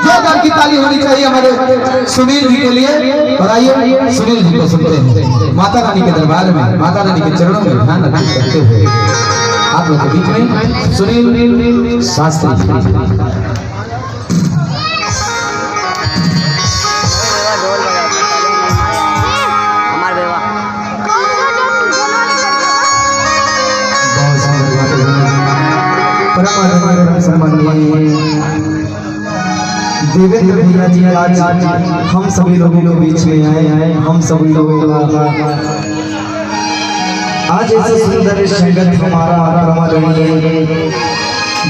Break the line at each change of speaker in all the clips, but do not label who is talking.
जोरदार की ताली होनी चाहिए हमारे सुनील जी के लिए। और आइए सुनील जी को सुनते हैं माता रानी के दरबार में, माता रानी के चरणों में ध्यान अर्पित करते हुए आप लोग के बीच में सुनील शास्त्री। देवेंद्र भैया जी आज हम सभी लोगों के बीच में आए हैं। हम सभी लोग आज ऐसे सुंदर संगत हमारा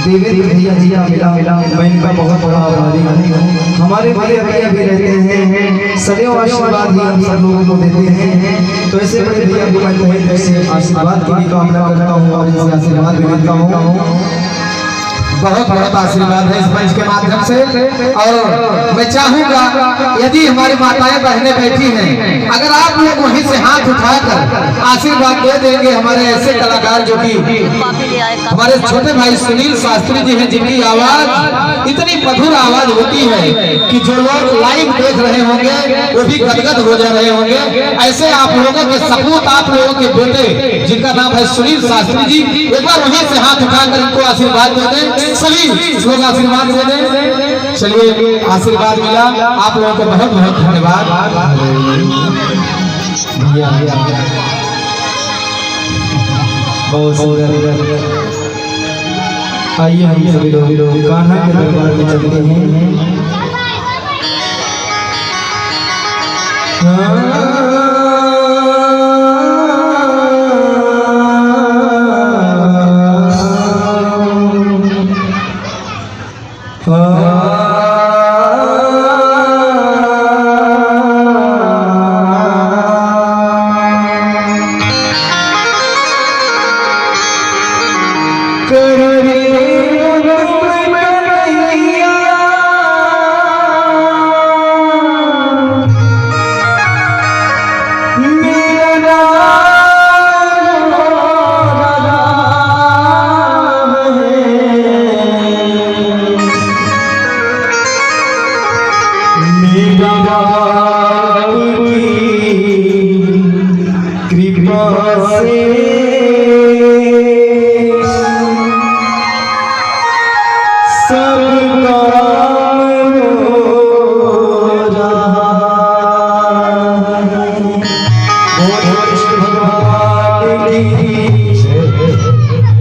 देवेंद्र भैया जी का मिला मैं इनका बहुत बड़ा आभारी हूँ। हमारे भैया भैया भी रहते हैं, सदैव आशीर्वाद ही हम सब लोगों को देते हैं। तो ऐसे बड़े भैया को मैं तहे दिल से आशीर्वाद की भी कामना करता हूँ और इनसे आशीर्वाद भी लेता हूँ। बहुत बहुत आशीर्वाद है इस मंच के माध्यम से। और मैं चाहूंगा यदि हमारी माताएं बहनें बैठी हैं, अगर आप लोग वहीं से हाथ उठाकर आशीर्वाद दे देंगे हमारे ऐसे कलाकार जो कि हमारे छोटे भाई सुनील शास्त्री जी हैं, जिनकी आवाज इतनी मधुर आवाज होती है कि जो लोग लाइव देख रहे होंगे वो भी गदगद हो जा रहे होंगे। ऐसे आप लोगों के सपूत, आप लोगों के बेटे जिनका नाम है सुनील शास्त्री जी, एक बार वहीं से हाथ उठाकर इनको आशीर्वाद दे दें। सभी लोग आशीर्वाद दे दें। चलिए आशीर्वाद मिला, आप लोगों को बहुत बहुत धन्यवाद। बहुत आइए हम सभी लोग कान्हा के दरबार में चलते हैं।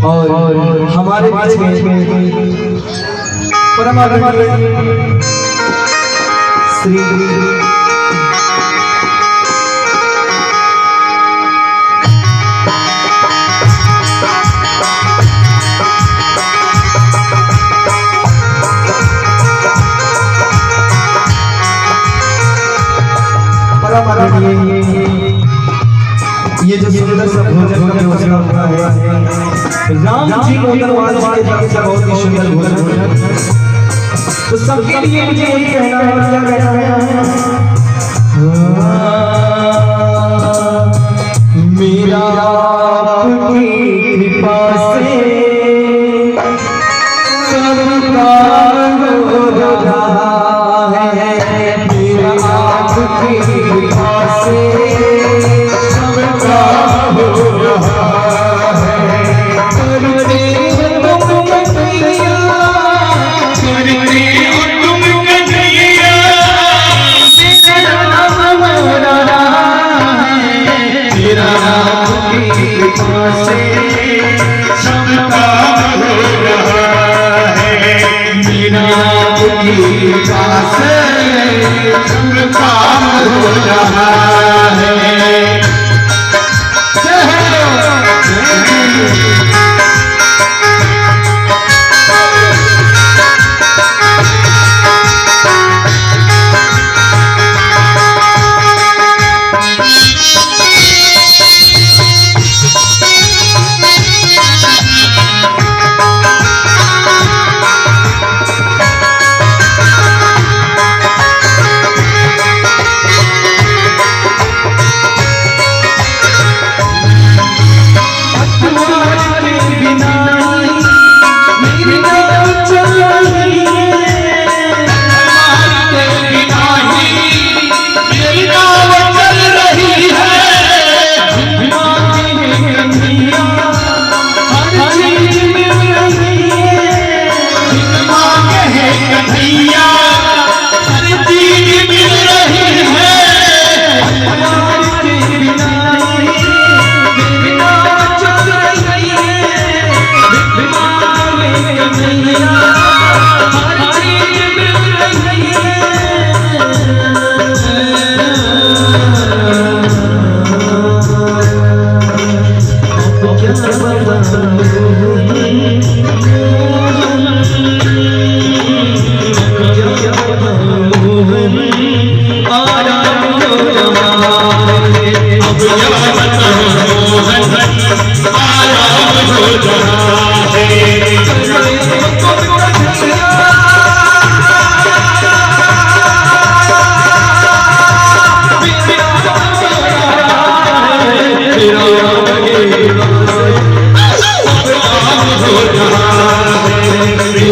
और हमारे बीच में परम आदरणीय श्री परम आदरणीय ये जो सुंदर सा भोजन का व्यवस्था होता है राम जी मोदनवाल जी के तरफ से बहुत ही सुंदर भोजन है। तो सबके लिए मुझे यही कहना है मेरा आपकी कृपा से सबका हो रहा है। मेरा आपकी कृपा से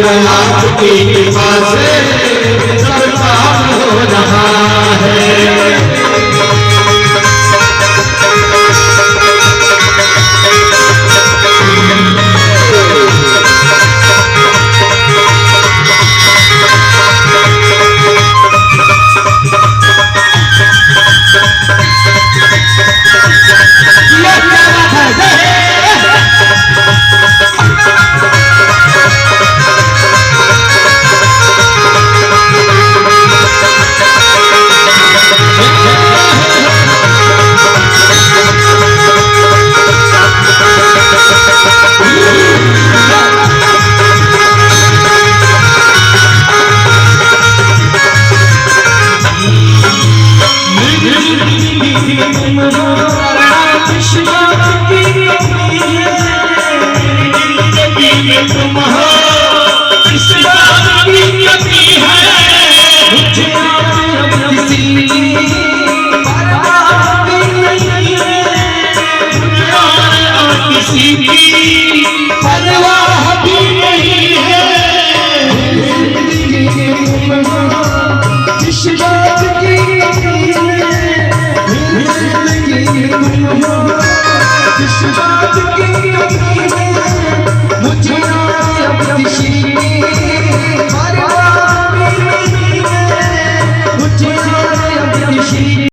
आपकी कृपा से सब काम हो रहा है।